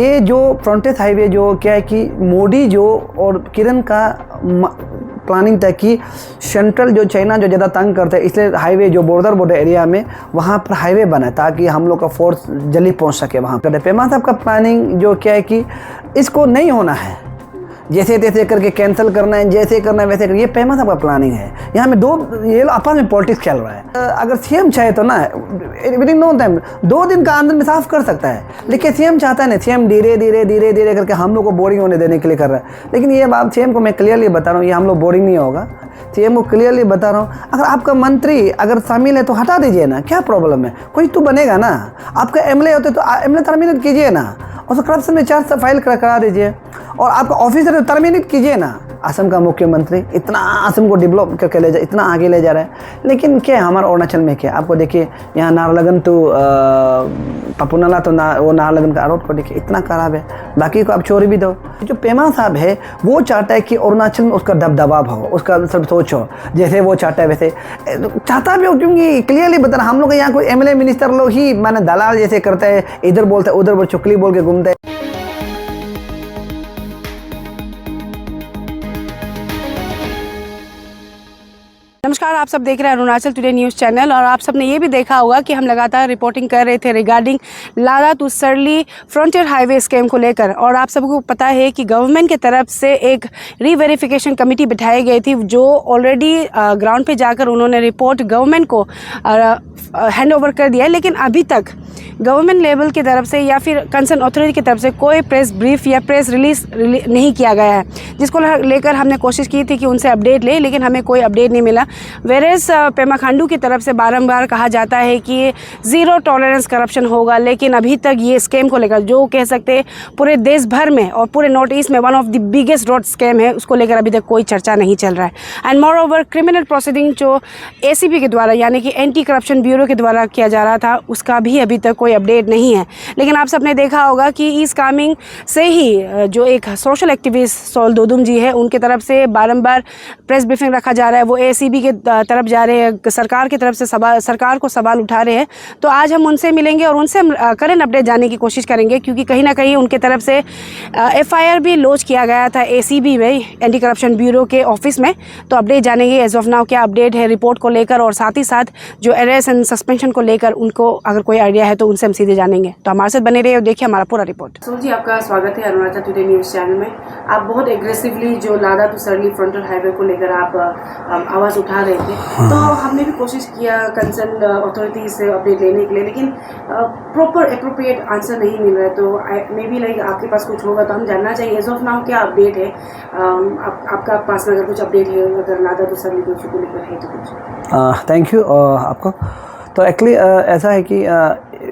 ये जो फ्रंटेज हाईवे जो क्या है कि मोदी जो और किरण का प्लानिंग था कि सेंट्रल जो चाइना जो ज़्यादा तंग करते हैं, इसलिए हाईवे जो बॉर्डर एरिया में वहाँ पर हाईवे बना है ताकि हम लोग का फोर्स जल्दी पहुँच सके वहाँ पर। पेमा साहब का प्लानिंग जो क्या है कि इसको नहीं होना है, जैसे तैसे करके कैंसिल करना है, जैसे करना है वैसे करना, ये पेमा साहब का प्लानिंग है। यहाँ में ये आपस में पॉलिटिक्स खेल रहा है। अगर सीएम चाहे तो ना विदिन नो टाइम 2 दिन का अंदर में साफ कर सकता है, लेकिन सीएम चाहता है ना, सीएम धीरे धीरे करके हम लोग को बोरिंग होने देने के लिए कर रहा है। लेकिन ये बात सीएम को मैं क्लियरली बता रहा हूँ, ये हम लोग बोरिंग नहीं होगा। सीएम को क्लियरली बता रहा हूँ, अगर आपका मंत्री अगर शामिल है तो हटा दीजिए ना, क्या प्रॉब्लम है, कोई तो बनेगा ना। आपका एमएलए होते तो एमएलए टर्मिनेट कीजिए ना, और तो करप्शन में चार्ज फाइल करा दीजिए, और आपका ऑफिसर टर्मिनेट कीजिए ना। असम का मुख्यमंत्री इतना असम को डेवलप करके ले जा, इतना आगे ले जा रहा है, लेकिन क्या हमारा अरुणाचल में क्या आपको देखिए, यहाँ नाहरलगुन तो पपुनाला तो वो नाहरलगुन का रोड को देखिए इतना खराब है, बाकी को आप छोड़ भी दो। जो पेमा साहब है वो चाहता है कि अरुणाचल में उसका दबदबा हो, उसका सब सोच हो, जैसे वो चाहता है वैसे चाहता भी हो। क्योंकि क्लियरली बता रहा, हम लोग यहाँ कोई एमएलए मिनिस्टर लोग ही माने दलाल जैसे करते हैं, इधर बोलते उधर बोल चुकली बोल के घूमते हैं। नमस्कार, आप सब देख रहे हैं अरुणाचल टुडे न्यूज़ चैनल। और आप सब ने ये भी देखा होगा कि हम लगातार रिपोर्टिंग कर रहे थे रिगार्डिंग लादा टू सरली फ्रंटियर हाईवे स्कैम को लेकर। और आप सबको पता है कि गवर्नमेंट की तरफ से एक रीवेरिफिकेशन कमेटी बिठाई गई थी, जो ऑलरेडी ग्राउंड पे जाकर उन्होंने रिपोर्ट गवर्नमेंट को हैंड ओवर कर दिया है। लेकिन अभी तक गवर्नमेंट लेवल की तरफ से या फिर कंसर्न अथॉरिटी की तरफ से कोई प्रेस ब्रीफ या प्रेस रिलीज नहीं किया गया है, जिसको लेकर हमने कोशिश की थी कि उनसे अपडेट ले, लेकिन हमें कोई अपडेट नहीं मिला। वेरेस पेमा खांडू की तरफ से बारंबार कहा जाता है कि ज़ीरो टॉलरेंस करप्शन होगा, लेकिन अभी तक ये स्कैम को लेकर जो कह सकते हैं पूरे देश भर में और पूरे नॉर्थ ईस्ट में one of the biggest road scam है, उसको लेकर अभी तक कोई चर्चा नहीं चल रहा है। And more over criminal proceeding जो एसीबी के द्वारा यानी कि एंटी करप्शन ब्यूरो के द्वारा किया जा रहा था, उसका भी अभी तक कोई अपडेट नहीं है। लेकिन आप सबने देखा होगा कि इस कामिंग से ही जो एक सोशल एक्टिविस्ट सोल दोदुम जी है, उनके तरफ से बारंबार प्रेस ब्रीफिंग रखा जा रहा है, वो एसीबी के तरफ जा रहे हैं, सरकार की तरफ से सरकार को सवाल उठा रहे हैं। तो आज हम उनसे मिलेंगे और उनसे हम करंट अपडेट जानने की कोशिश करेंगे, क्योंकि कहीं ना कहीं उनके तरफ से एफआईआर भी लॉन्च किया गया था एसीबी में, एंटी करप्शन ब्यूरो के ऑफिस में। तो अपडेट जानेंगे एज ऑफ नाउ क्या अपडेट है रिपोर्ट को लेकर, और साथ ही साथ जो अरेस्ट एंड सस्पेंशन को लेकर उनको अगर कोई आइडिया है तो उनसे हम सीधे जानेंगे। तो हमारे साथ बने रहिए और देखिए हमारा पूरा रिपोर्ट। सोल जी, आपका स्वागत है अरुणाचल टुडे न्यूज़ चैनल में। आप बहुत एग्रेसिवली जो लादा टू सरली फ्रंटियर हाईवे को लेकर आप आवाज़ उठा रहे थे, तो हमने भी कोशिश किया कंसर्न अथॉरिटी से अपडेट लेने के लिए, लेकिन प्रॉपर एप्रोप्रिएट आंसर नहीं मिल रहा है। तो मे बी लाइक आपके पास कुछ होगा तो हम जानना चाहिए एज ऑफ नाउ क्या अपडेट है। आपका पास में अगर कुछ अपडेट है, अगर लादा टू सरली को लेकर है तो कुछ। थैंक यू आपको। तो एक्चुअली ऐसा है कि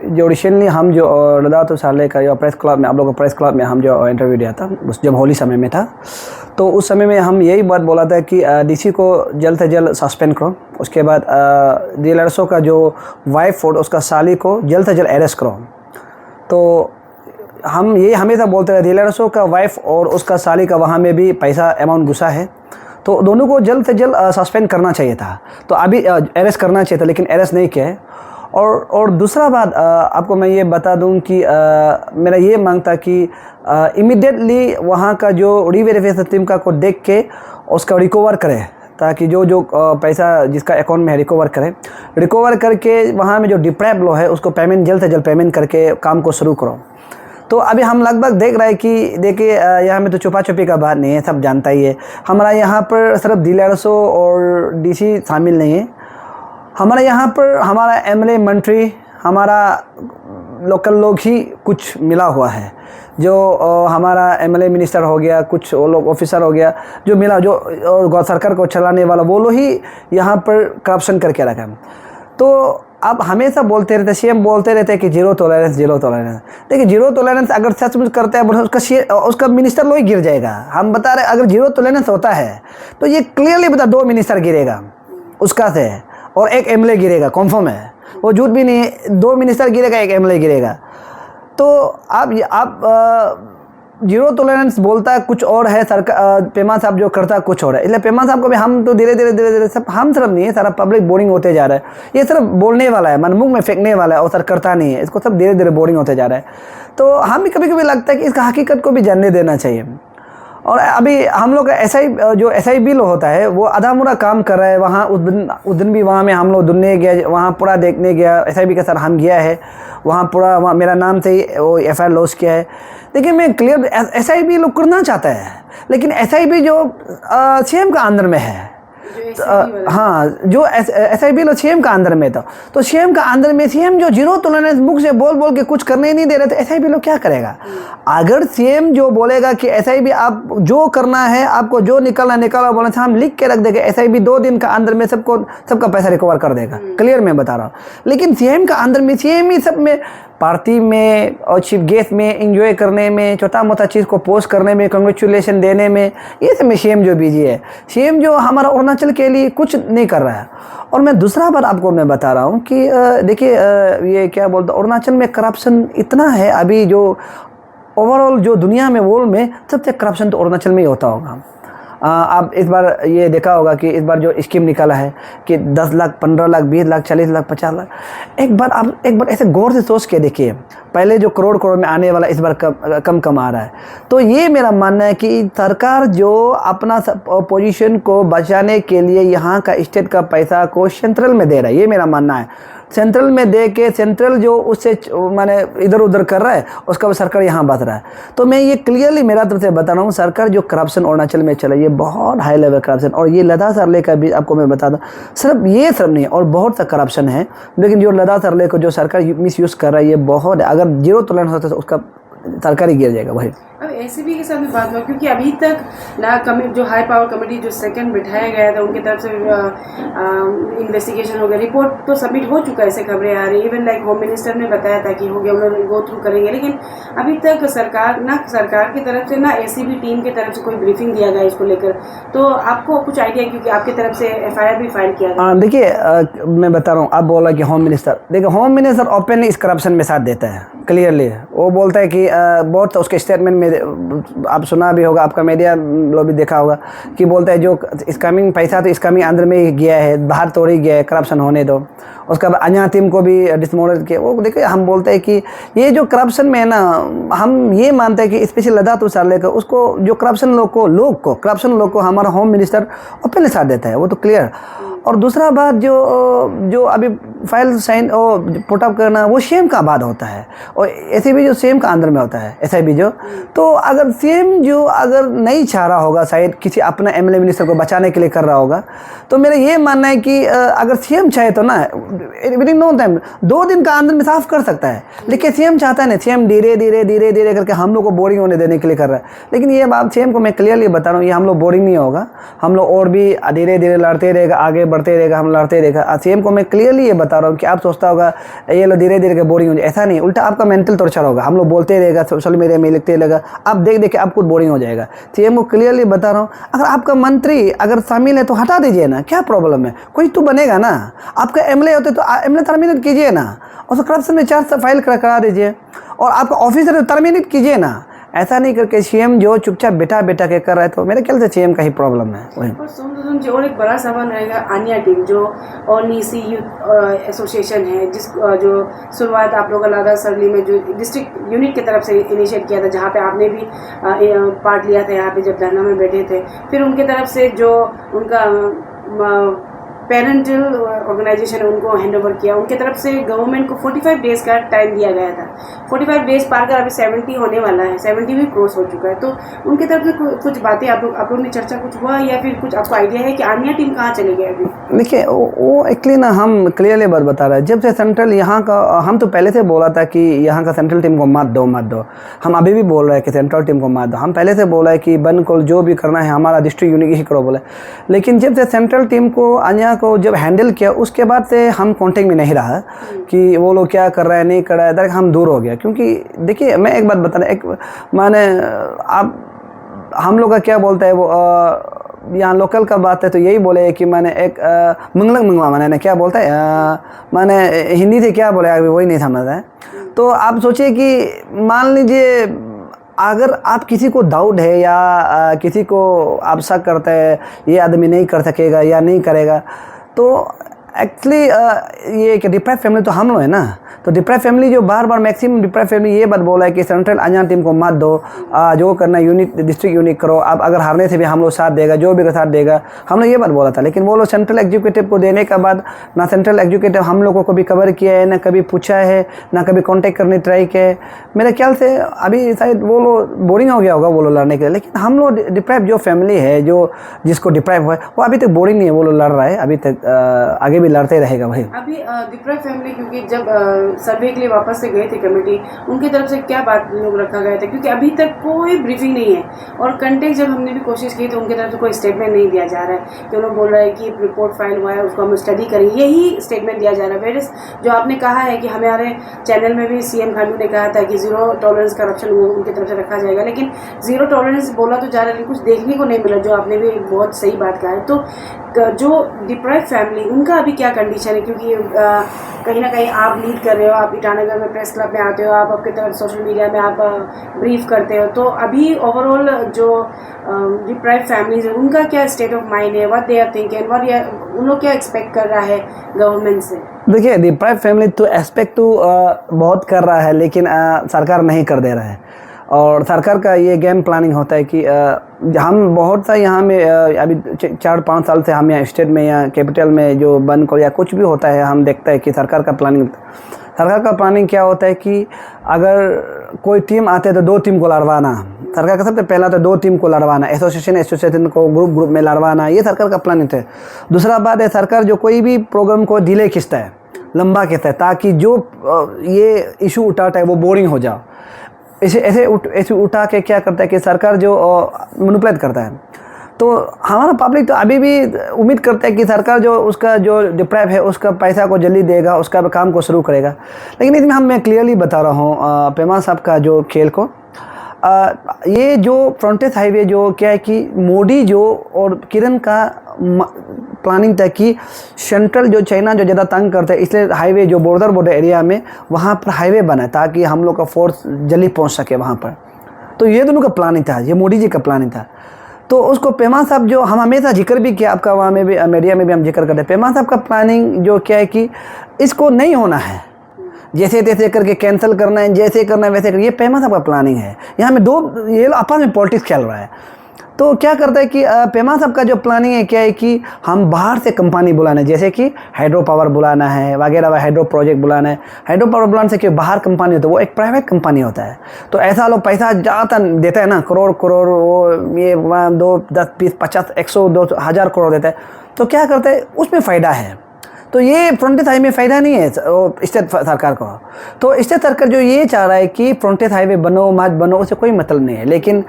जो रिसेंटली हम जो लादा टू सरली का जो प्रेस क्लब में, आप लोगों को प्रेस क्लब में हम जो इंटरव्यू दिया था, उस जब होली समय में था, तो उस समय में हम यही बात बोला था कि डीसी को जल्द से जल्द सस्पेंड करो, उसके बाद डीलर्सों का जो वाइफ और उसका साली को जल्द से जल्द अरेस्ट करो। तो हम ये हमेशा बोलते रहे, डीलर्सों का वाइफ और उसका साली का वहाँ में भी पैसा अमाउंट घुसा है, तो दोनों को जल्द से जल्द सस्पेंड करना चाहिए था। तो अभी अरेस्ट करना चाहिए था, लेकिन अरेस्ट नहीं किया है। और दूसरा बात आपको मैं ये बता दूं कि मेरा ये मांग था कि इमीडिएटली वहाँ का जो रीवेरिफिकेशन टीम का को देख के उसका रिकवर करे, ताकि जो पैसा जिसका अकाउंट में है रिकवर करके वहाँ में जो डिप्राइव लो है उसको पेमेंट जल्द से जल्द पेमेंट करके काम को शुरू करो। तो अभी हम लगभग देख रहे हैं कि देखिए यहाँ में तो छुपा छुपी का बात नहीं है, सब जानता ही है। हमारा यहाँ पर सिर्फ डीलर्सों और डीसी शामिल नहीं है, हमारे यहाँ पर हमारा एमएलए मंत्री, हमारा लोकल लोग ही कुछ मिला हुआ है। जो हमारा एमएलए मिनिस्टर हो गया, कुछ लोग ऑफिसर हो गया, जो मिला, जो सरकार को चलाने वाला, वो लोग ही यहाँ पर करप्शन करके रखा है। तो आप हमेशा बोलते रहते, सीएम बोलते रहते कि जीरो टॉलरेंस। देखिए जीरो टॉलरेंस अगर सचमुच करते हैं उसका मिनिस्टर लोग ही गिर जाएगा। हम बता रहे अगर जीरो टॉलरेंस होता है तो ये क्लियरली बता 2 मिनिस्टर गिरेगा उसका से, और 1 एमएलए गिरेगा, कन्फर्म है, वो झूठ भी नहीं है। 2 मिनिस्टर गिरेगा, 1 एमएलए गिरेगा। तो आप जीरो टॉलरेंस बोलता है कुछ और है, सरकार पेमा साहब जो करता है कुछ और है। इसलिए पेमा साहब को भी हम तो धीरे धीरे सब, हम सिर्फ नहीं है, सारा पब्लिक बोरिंग होते जा रहा है। ये सिर्फ बोलने वाला है, मनमुख में फेंकने वाला है और सर करता नहीं है, इसको सब धीरे धीरे बोरिंग होते जा रहा है। तो हम भी कभी कभी लगता है कि इसका हकीकत को भी जानने देना चाहिए। और अभी हम लोग ऐसा ही जो SIB लो होता है वो आधा मुरा काम कर रहा है वहाँ। उस दिन भी वहाँ में हम लोग दुनिया गया, वहाँ पूरा देखने गया, SIB के साथ हम गया है वहाँ पूरा, वहाँ मेरा नाम से ही वो FIR लॉस किया है। देखिए मैं क्लियर, SIB लोग करना चाहता है, लेकिन SIB जो CM का अंदर में है, हाँ जो SIB लो CM का अंदर में था, तो CM का अंदर में CM जो जीरो टॉलरेंस मुख से बोल बोल के कुछ करने ही नहीं दे रहे, तो SIB लो क्या करेगा? अगर CM जो बोलेगा कि SIB आप जो करना है, आपको जो निकलना निकाला बोलना था, हम लिख के रख देंगे, SIB 2 दिन का अंदर में सबका पैसा रिकवर कर देगा। क्लियर मैं बता रहा हूँ। लेकिन CM का अंदर में CM ही सब में, पार्टी में और चीफ गेस्ट में एंजॉय करने में, छोटा मोटा चीज़ को पोस्ट करने में, कंग्रेचुलेशन देने में, ये सब में CM जो बिजी है। CM जो हमारा अरुणाचल के लिए कुछ नहीं कर रहा है। और मैं दूसरा बात आपको मैं बता रहा हूँ कि देखिए ये क्या बोलते, अरुणाचल में करप्शन इतना है अभी, जो ओवरऑल जो दुनिया में वर्ल्ड में सबसे करप्शन तो अरुणाचल में ही होता होगा। आप इस बार ये देखा होगा कि इस बार जो स्कीम निकाला है कि 10 लाख, 15 लाख, 20 लाख, 40 लाख, 50 लाख, एक बार ऐसे गौर से सोच के देखिए, पहले जो करोड़ में आने वाला इस बार कम आ रहा है। तो ये मेरा मानना है कि सरकार जो अपना पोजीशन को बचाने के लिए यहाँ का स्टेट का पैसा को सेंट्रल में दे रहा है, ये मेरा मानना है। सेंट्रल में दे के सेंट्रल जो उससे माने इधर उधर कर रहा है, उसका सरकार यहाँ बच रहा है। तो मैं ये क्लियरली मेरा तरफ से बता रहा हूँ, सरकार जो करप्शन अरुणाचल में चला, ये बहुत हाई लेवल करप्शन। और ये लद्दाख सरले का भी आपको मैं बता दूँ, सिर्फ नहीं और बहुत सा करप्शन है। लेकिन जो लद्दाख सरले को जो सरकार मिस यूज़ कर रहा है, ये बहुत है। अगर जीरो टॉलरेंस होता तो उसका सरकार ही गिर जाएगा भाई। अब SIB के साथ में बात हुआ, क्योंकि अभी तक ना जो हाई पावर कमेटी जो सेकंड बिठाया गया था, उनकी तरफ से इन्वेस्टिगेशन हो गया, रिपोर्ट तो सबमिट हो चुका है, ऐसे खबरें आ रही है। इवन लाइक होम मिनिस्टर ने बताया था कि हो गया, उन्होंने गो थ्रू करेंगे। लेकिन अभी तक सरकार की तरफ से ना SIB टीम की तरफ से कोई ब्रीफिंग दिया गया इसको लेकर। तो आपको कुछ आइडिया, क्योंकि आपकी तरफ से FIR भी फाइल किया गया? देखिए मैं बता रहा हूँ, आप बोला कि होम मिनिस्टर, देखिए होम मिनिस्टर ओपनली इस करप्शन में साथ देता है। क्लियरली वो बोलता है कि बहुत उसके स्टेटमेंट में आप सुना भी होगा, आपका मीडिया लोग भी देखा होगा कि बोलता है जो स्कैमिंग पैसा तो स्कैमिंग अंदर में ही गया है, बाहर तोड़ ही गया है, करप्शन होने दो। उसका बाद अन्य टीम को भी डिसमोरल किया। वो देखिए हम बोलते हैं कि ये जो करप्शन में है ना, हम ये मानते हैं कि स्पेशली लद्दाख तो साल लेकर उसको जो करप्शन करप्शन लोग को हमारा होम मिनिस्टर ओपनली साथ देता है, वो तो क्लियर। और दूसरा बात जो अभी फाइल साइन और पुटअप करना, वो CM का बाद होता है, और SIB जो CM का अंदर में होता है, SIB जो। तो अगर CM जो अगर नहीं चाह रहा होगा, शायद किसी अपना MLA मिनिस्टर को बचाने के लिए कर रहा होगा, तो मेरा ये मानना है कि अगर CM चाहे तो ना विदिन नो टाइम 2 दिन का अंदर में साफ कर सकता है। लेकिन CM चाहता है ना, CM धीरे धीरे करके हम लोग को बोरिंग होने देने के लिए कर रहा है। लेकिन ये बात CM को मैं क्लियरली बता रहा हूँ, ये हम लोग बोरिंग नहीं होगा, हम लोग और भी धीरे धीरे लड़ते रहेगा, आगे बढ़ते रहेगा, हम लड़ते रहेगा। CM को मैं क्लियरली ये बता रहा हूँ कि आप सोचता होगा ये लोग धीरे धीरे के बोरिंग हो जाए, ऐसा नहीं, उल्टा आपका मेंटल टॉर्चर होगा। हम लोग बोलते रहेगा, सोशल मीडिया में लिखते रहेगा, आप देख के आप खुद बोरिंग हो जाएगा। CM को क्लियरली बता रहा हूँ, अगर आपका मंत्री अगर शामिल है तो हटा दीजिए ना, क्या प्रॉब्लम है, कोई तो बनेगा ना। आपका MLA होते तो MLA टर्मिनेट कीजिए ना, और तो करप्शन में चार्ज फाइल करा दीजिए, और आपका ऑफिसर टर्मिनेट कीजिए ना। ऐसा नहीं करके CM जो चुपचाप बेटा के कर रहा है, तो मेरे ख्याल से CM का ही प्रॉब्लम है वही। और एक बड़ा सवाल रहेगा, आनिया टीम जो ONEC यूथ एसोसिएशन है, जिस जो शुरुआत आप लोग लद्दाख सरली में जो डिस्ट्रिक्ट यूनिट की तरफ से इनिशिएट किया था, जहाँ पे आपने भी पार्ट लिया था, यहाँ पे जब धरना में बैठे थे, फिर उनके तरफ से जो उनका पेरेंटल ऑर्गेनाइजेशन उनको हैंड ओवर किया, उनके तरफ से गवर्नमेंट को 45 डेज़ का टाइम दिया गया था। 45 डेज़ पार कर अभी 70 होने वाला है, 70 भी क्रॉस हो चुका है। तो उनके तरफ से कुछ बातें आप लोग ने चर्चा कुछ हुआ, या फिर कुछ आपको आइडिया है कि आनिया टीम कहाँ चले गए अभी? देखिए वो एक्चुअली ना, हम क्लियरली बात बता रहे हैं, जब से सेंट्रल यहाँ का, हम तो पहले से बोला था कि यहाँ का सेंट्रल टीम को मत दो। हम अभी भी बोल रहे हैं कि सेंट्रल टीम को मत दो। हम पहले से बोला है कि बन को जो भी करना है हमारा डिस्ट्रिक्ट यूनिट ही करो बोले। लेकिन जब से सेंट्रल टीम को अन्य को जब हैंडल किया, उसके बाद से हम कॉन्टेक्ट में नहीं रहा कि वो लोग क्या कर रहा है नहीं कर रहा है, डायरेक्ट हम दूर हो गया। क्योंकि देखिए मैं एक बात बता रहा, एक माने आप हम लोग का क्या बोलता है वो यहाँ लोकल का बात है तो यही बोले कि मैंने एक मंगवा मैंने क्या बोलता है मैंने हिंदी से क्या बोले अभी वही नहीं समझ रहा है। तो आप सोचिए कि मान लीजिए अगर आप किसी को डाउट है या किसी को आप शक करते हैं ये आदमी नहीं कर सकेगा या नहीं करेगा, तो एक्चुअली ये कि डिप्राइव फैमिली तो हम लोग है ना। तो डिप्राइव फैमिली जो बार बार मैक्सिमम डिप्राइव फैमिली ये बात बोला है कि सेंट्रल अंजान टीम को मत दो, जो करना यूनिट डिस्ट्रिक्ट यूनिट करो, अब अगर हारने से भी हम लोग साथ देगा, जो भी का साथ देगा, हम लोग ये बात बोला था। लेकिन वो लोग सेंट्रल एग्जीक्यूटिव को देने के बाद ना सेंट्रल एग्जीक्यूटिव हम लोग को कभी कवर किया है, ना कभी पूछा है, ना कभी कॉन्टेक्ट करने ट्राई किया है। मेरे ख्याल से अभी शायद वो लोग बोरिंग हो गया होगा वो लोग लड़ने के लिए। लेकिन हम लोग डिप्राइव जो फैमिली है, जो जिसको डिप्राइव हुआ है, वो अभी तक बोरिंग नहीं है, वो लोग लड़ रहा है अभी तक, आगे भी लड़ते रहेगा भाई। अभी डिप्राइव फैमिली क्योंकि जब सर्वे के लिए वापस से गए थे कमेटी, उनकी तरफ से क्या बात लोग रखा गया था, क्योंकि अभी तक कोई ब्रीफिंग नहीं है और कंटेक्ट जब हमने भी कोशिश की तो उनकी तरफ से कोई स्टेटमेंट नहीं दिया जा रहा है कि उन्होंने बोल रहा है कि रिपोर्ट फाइल हुआ है उसको हम स्टडी करेंगे, यही स्टेटमेंट दिया जा रहा है। वेरिस जो आपने कहा है कि हमारे चैनल में भी सीएम खांडू ने कहा था कि जीरो टॉलरेंस करप्शन वो उनकी तरफ से रखा जाएगा, लेकिन जीरो टॉलरेंस बोला तो जा रहा है लेकिन कुछ देखने को नहीं मिला, जो आपने भी बहुत सही बात कहा है। तो जो डिप्राइव फैमिली उनका अभी क्या कंडीशन है, क्योंकि कहीं ना कहीं आप लीड कर रहे हो, आप ईटानगर में प्रेस क्लब में आते हो, आप आपके तरफ सोशल मीडिया में आप ब्रीफ करते हो, तो अभी ओवरऑल जो डिप्राइव फैमिलीज है उनका क्या स्टेट ऑफ माइंड है, व्हाट दे आर थिंकिंग, उन लोग क्या एक्सपेक्ट कर रहा है गवर्नमेंट से? देखिए डिप्राइव फैमिली तो एक्सपेक्ट तो बहुत कर रहा है, लेकिन सरकार नहीं कर दे रहा है। और सरकार का ये गेम प्लानिंग होता है कि हम बहुत सा यहाँ में अभी 4-5 साल से हम यहाँ स्टेट में या कैपिटल में जो बन को या कुछ भी होता है, हम देखते हैं कि सरकार का प्लानिंग क्या होता है कि अगर कोई टीम आते हैं तो 2 टीम को लड़वाना। सरकार का सबसे पहला तो 2 टीम को लड़वाना, एसोसिएशन को ग्रुप में लड़वाना, ये सरकार का प्लानिंग है। दूसरा बात है सरकार जो कोई भी प्रोग्राम को डिले खींचता है, लंबा खींचता है, ताकि जो ये इशू उठाता है वो बोरिंग हो जाओ। ऐसे उठा के क्या करता है कि सरकार जो मैनिपुलेट करता है। तो हमारा पब्लिक तो अभी भी उम्मीद करता है कि सरकार जो उसका जो डिप्राइव है उसका पैसा को जल्दी देगा, उसका काम को शुरू करेगा। लेकिन इसमें मैं क्लियरली बता रहा हूँ पेमा साहब का जो खेल को, ये जो फ्रंटेज हाईवे जो क्या है कि मोदी जो और किरण का प्लानिंग था कि सेंट्रल जो चाइना जो ज़्यादा तंग करता है, इसलिए हाईवे जो बॉर्डर एरिया में वहाँ पर हाईवे बना ताकि हम लोग का फोर्स जल्दी पहुँच सके वहाँ पर। तो ये दोनों का प्लानिंग था, ये मोदी जी का प्लानिंग था। तो उसको पेमा साहब जो हम हमेशा जिक्र भी किया, आपका वहाँ में भी मीडिया में भी हम जिक्र करते हैं, पेमा साहब का प्लानिंग जो क्या है कि इसको नहीं होना है, जैसे तैसे करके कैंसिल करना है, जैसे करना है वैसे करना, ये पेमा साहब का प्लानिंग है। यहाँ में ये आपस में पॉलिटिक्स खेल रहा है। तो क्या करता है कि पेमा साहब का जो प्लानिंग है क्या है कि हम बाहर से कंपनी बुलाना है, जैसे कि हाइड्रो पावर बुलाना है वगैरह, हाइड्रो प्रोजेक्ट बुलाना है। हाइड्रो पावर बुलाने से कि बाहर कंपनी होता है, वो एक प्राइवेट कंपनी होता है। तो ऐसा लोग पैसा ज़्यादा देता है ना, करोड़ वो ये 2, 10, 20, 50, 100, 200, 1000 करोड़ देता है। तो क्या करता है उसमें फ़ायदा है। तो ये फ्रंटेज हाईवे में फ़ायदा नहीं है स्टेट सरकार को। तो स्टेट सरकार जो ये चाह रहा है कि फ्रंटेज हाईवे बनो मत बनो उससे कोई मतलब नहीं है। लेकिन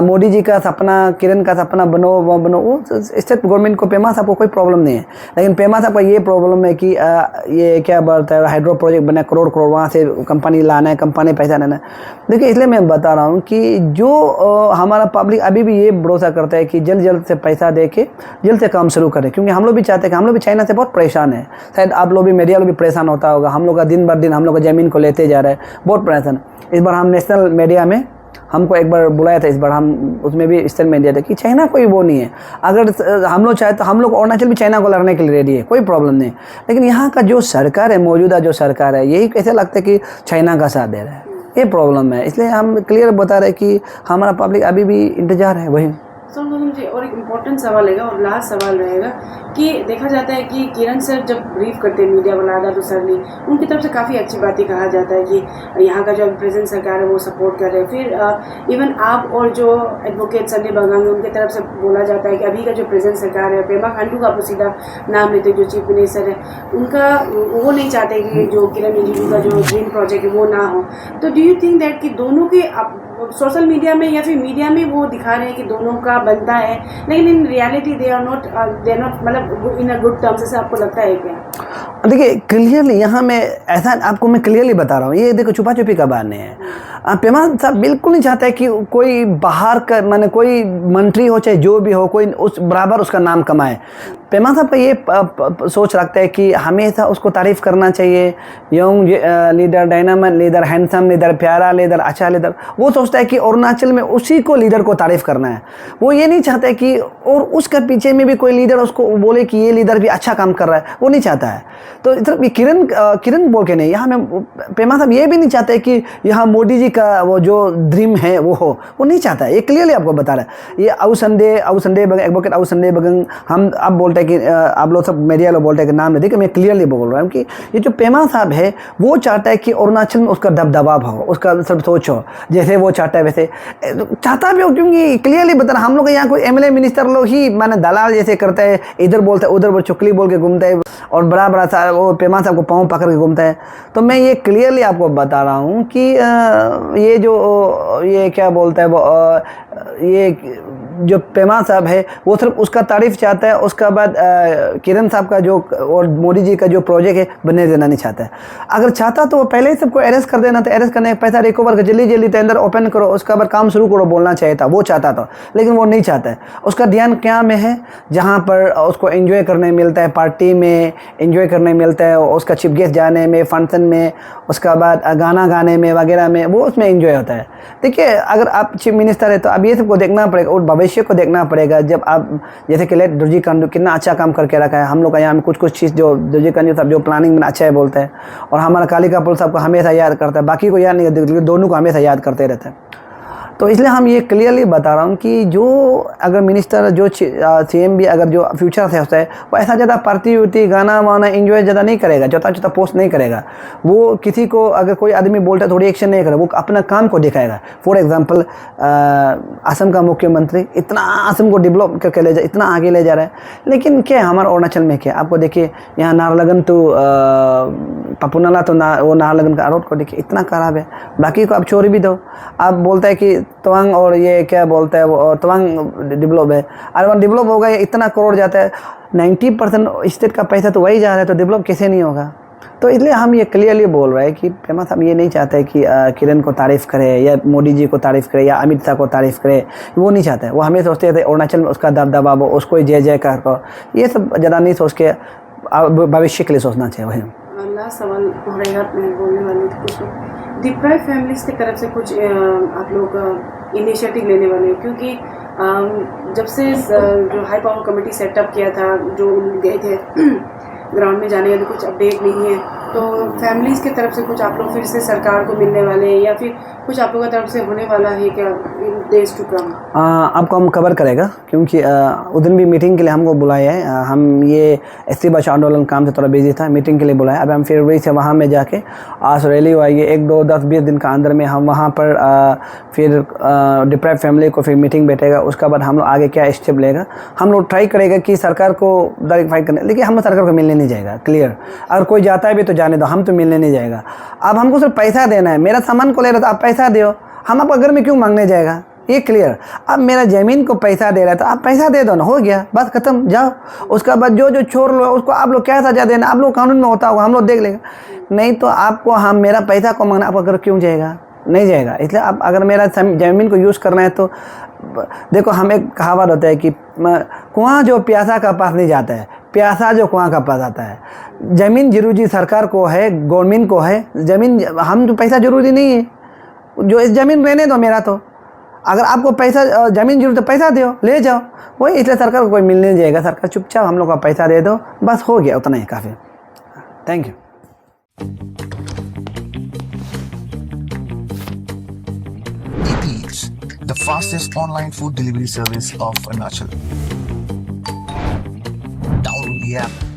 मोदी जी का सपना, किरण का सपना बनो वो बनो, वो स्टेट गवर्नमेंट को पेमा साहब को कोई प्रॉब्लम नहीं है। लेकिन पेमा साहब का ये प्रॉब्लम है कि ये क्या बोलता है हाइड्रो प्रोजेक्ट बना, करोड़ वहाँ से कंपनी लाना है, कंपनी पैसा लेना है। देखिए इसलिए मैं बता रहा हूँ कि जो हमारा पब्लिक अभी भी ये भरोसा करता है कि जल्द से पैसा दे के जल्द से काम शुरू करें, क्योंकि हम लोग भी चाहते हैं कि हम लोग भी चाइना से बहुत परेशान है। शायद आप लोग भी, मीडिया लोग भी परेशान होता होगा। हम लोग का दिन बर दिन हम लोग का ज़मीन को लेते जा रहे हैं, बहुत परेशान। इस बार हम नेशनल मीडिया में हमको एक बार बुलाया था, इस बार हम उसमें भी स्टेट मीडिया था कि चाइना कोई वो नहीं है। अगर हम लोग चाहे तो हम लोग अरुणाचल भी चाइना को लड़ने के लिए रेडी है, कोई प्रॉब्लम नहीं। लेकिन यहाँ का जो सरकार है, मौजूदा जो सरकार है, यही कैसे लगता है कि चाइना का साथ दे रहा है, ये प्रॉब्लम है। इसलिए हम क्लियर बता रहे हैं कि हमारा पब्लिक अभी भी इंतजार है वही। मुझे और एक इम्पोर्टेंट सवाल रहेगा और लास्ट सवाल रहेगा कि देखा जाता है कि किरण सर जब ब्रीफ करते हैं मीडिया वाला आदा तो सर ने उनकी तरफ से काफ़ी अच्छी बातें कहा जाता है कि यहाँ का जो प्रेजेंट सरकार है वो सपोर्ट कर रहे हैं। फिर इवन आप और जो एडवोकेट संजय बंगांगे उनकी तरफ से बोला जाता है कि अभी का जो प्रेजेंट सरकार है, पेमा खांडू का आप सीधा नाम लेते जो चीफ मिनिस्टर है, उनका वो नहीं चाहते कि जो किरण रिजिजू का जो ड्रीम प्रोजेक्ट है वो ना हो। तो डू यू थिंक दैट कि दोनों के सोशल मीडिया में या फिर मीडिया में वो दिखा रहे हैं कि दोनों का बनता है, लेकिन in reality they are not मतलब इन अ गुड टर्म्स, ऐसा आपको लगता है क्या? देखिए क्लियरली यहाँ मैं ऐसा आपको मैं क्लियरली बता रहा हूँ, ये देखो छुपा छुपी का बात नहीं है। पेमा साहब बिल्कुल नहीं चाहता है कि कोई बाहर का माने कोई मंत्री हो चाहे जो भी हो कोई उस बराबर उसका नाम कमाए। पेमा साहब का ये सोच रखता है कि हमेशा उसको तारीफ़ करना चाहिए, young leader, dynamic leader, handsome leader, प्यारा लीडर, अच्छा लीडर। वो सोचता है कि अरुणाचल में उसी को लीडर को तारीफ़ करना है। वो ये नहीं चाहता है कि और उसके पीछे में भी कोई लीडर उसको बोले कि ये लीडर भी अच्छा काम कर रहा है, वो नहीं चाहता है। तो इधर किरण बोल के नहीं, यहाँ में पेमा साहब ये भी नहीं चाहते कि यहाँ मोदी जी का वो जो ड्रीम है वो नहीं चाहता है। ये क्लियरली आपको बता रहा है। ये अवसंडे बगंग, एडवोकेट अवसंडे बगंग, हम अब बोलते हैं कि आप लोग सब मीडिया लोग बोलते हैं कि नाम नहीं, देखिए मैं क्लियरली बोल रहा हूँ कि ये जो पेमा साहब है वो चाहता है कि अरुणाचल में उसका दबदबा हो, उसका सब सोच हो, जैसे वो चाहता है वैसे चाहता भी हो। क्योंकि क्लियरली बता रहा, हम लोग यहाँ कोई एमएलए मिनिस्टर लोग ही माने दलाल जैसे करते हैं, इधर बोलते हैं उधर चुकली बोल के घूमते हैं और बड़ा बड़ा सा वो पेमा साहब को पाँव पकड़ के घूमता है। तो मैं ये क्लियरली आपको बता रहा हूँ कि ये जो ये क्या बोलता है वो ये जो पेमा साहब है वो सिर्फ उसका तारीफ़ चाहता है, उसका बाद किरण साहब का जो और मोदी जी का जो प्रोजेक्ट है बनने देना नहीं चाहता है। अगर चाहता तो वो पहले ही सबको अरेस्ट कर देना था, अरेस्ट करने का पैसा रिकवर कर जल्दी टेंडर ओपन करो, उसका बाद काम शुरू करो बोलना चाहिए था, वो चाहता था। लेकिन वो नहीं चाहता है। उसका ध्यान क्या में है, जहाँ पर उसको एंजॉय करने मिलता है, पार्टी में एंजॉय करने मिलता है, उसका चीफ गेस्ट जाने में, फंक्शन में, उसका बाद गाना गाने में वगैरह में, वो उसमें एंजॉय होता है। देखिए अगर आप चीफ मिनिस्टर है तो अब ये सबको देखना पड़ेगा और भविष्य को देखना पड़ेगा। जब आप जैसे कि लेट दुर्जी कांडू कितना अच्छा काम करके रखा है, हम लोग का यहाँ में कुछ चीज़ जो दुर्जी कांडू साहब जो प्लानिंग में अच्छा है बोलते हैं, और हमारा कालिका पुल साहब को हमेशा याद करता है, बाकी को याद नहीं करते, दोनों को हमेशा याद करते रहते हैं। तो इसलिए हम ये क्लियरली बता रहा हूँ कि जो अगर मिनिस्टर जो सीएम भी अगर जो फ्यूचर से होता है वो ऐसा ज़्यादा पार्टी उर्टी गाना वाना एंजॉय ज़्यादा नहीं करेगा, छोटा पोस्ट नहीं करेगा। वो किसी को अगर कोई आदमी बोलता है थोड़ी एक्शन नहीं करेगा, वो अपना काम को दिखाएगा। फॉर एग्जांपल असम का मुख्यमंत्री इतना असम को डेवलप करके ले जा, इतना आगे ले जा रहा है, लेकिन क्या है हमारा अरुणाचल में क्या आपको देखिए यहाँ नाहरलगुन तो पपुनाला तो वो नाहरलगुन का रोड को देखिए इतना खराब है, बाकी को आप छोड़ भी दो। आप बोलता है कि तवांग और ये क्या बोलता है वो तवांग डेवलप है, अरे वहाँ डेवलप होगा इतना करोड़ जाता है, 90% स्टेट का पैसा तो वही जा रहा है, तो डेवलप कैसे नहीं होगा। तो इसलिए हम ये क्लियरली बोल रहे हैं कि पेमा साहब ये नहीं चाहते कि किरण को तारीफ़ करे या मोदी जी को तारीफ़ करे या अमित शाह को तारीफ़ करे, वो नहीं चाहते। वो हमें सोचते थे अरुणाचल में उसका दबदबा वो उसको जय जयकार को, ये सब ज़्यादा नहीं सोच के भविष्य के लिए सोचना चाहिए। वही लास्ट सवाल मैं बोलने वाली थी कुछ डिप्राइव फैमिलीज की तरफ से कुछ आप लोग इनिशिएटिव लेने वाले हैं, क्योंकि जब से जो हाई पावर कमेटी सेटअप किया था, जो गए थे ग्राउंड में जाने का कुछ अपडेट नहीं है, तो फैमिलीज़ की तरफ से कुछ आप लोग फिर से सरकार को मिलने वाले हैं या फिर कुछ आप लोगों की तरफ से होने वाला है क्या डेज टू कम? आपको हम कवर करेगा, क्योंकि उस दिन भी मीटिंग के लिए हमको बुलाया है। हम ये एसटी बचाओ आंदोलन काम से थोड़ा बिजी था, मीटिंग के लिए बुलाया। अब हम फरवरी से वहाँ में जाके आज रैली हुई है, 1, 2, 10, 20 दिन का अंदर में हम वहाँ पर फिर डिप्राइव फैमिली को फिर मीटिंग बैठेगा। उसका बाद हम लोग आगे क्या स्टेप लेगा, हम लोग ट्राई करेगा कि सरकार को डायरेक्ट करने, लेकिन हम सरकार को मिलने नहीं जाएगा। क्लियर, अगर कोई जाता है भी तो जाने दो, हम तो मिलने नहीं जाएगा। अब हमको सिर्फ पैसा देना है, मेरा सामान को ले रहा था आप पैसा दो, हम आपका घर में क्यों मांगने जाएगा, ये क्लियर। अब मेरा ज़मीन को पैसा दे रहा है तो आप पैसा दे दो ना, हो गया बस खत्म, जाओ। उसका बाद जो छोड़ लो उसको आप लोग क्या सजा देना, आप लोग कानून में होता होगा, हम लोग देख लेंगे। नहीं तो आपको हम मेरा पैसा को मांगना आपका घर क्यों जाएगा, नहीं जाएगा। इसलिए आप अगर मेरा ज़मीन को यूज़ करना है तो देखो, हम एक कहावत होता है कि कुआं जो प्यासा का पास नहीं जाता है, प्यासा जो कुआं का पास आता है। ज़मीन जरूरी सरकार को है, गवर्नमेंट को है ज़मीन, हम तो पैसा जरूरी नहीं है, जो इस ज़मीन रहने दो मेरा। तो अगर आपको पैसा ज़मीन जरूरत तो पैसा दो, ले जाओ, वही। इसलिए सरकार को कोई मिलने नहीं जाएगा, सरकार चुपचाप हम लोग का पैसा दे दो, बस हो गया, उतना ही काफ़ी। Thank you. Eats, the fastest online food delivery service of Arunachal. Download the app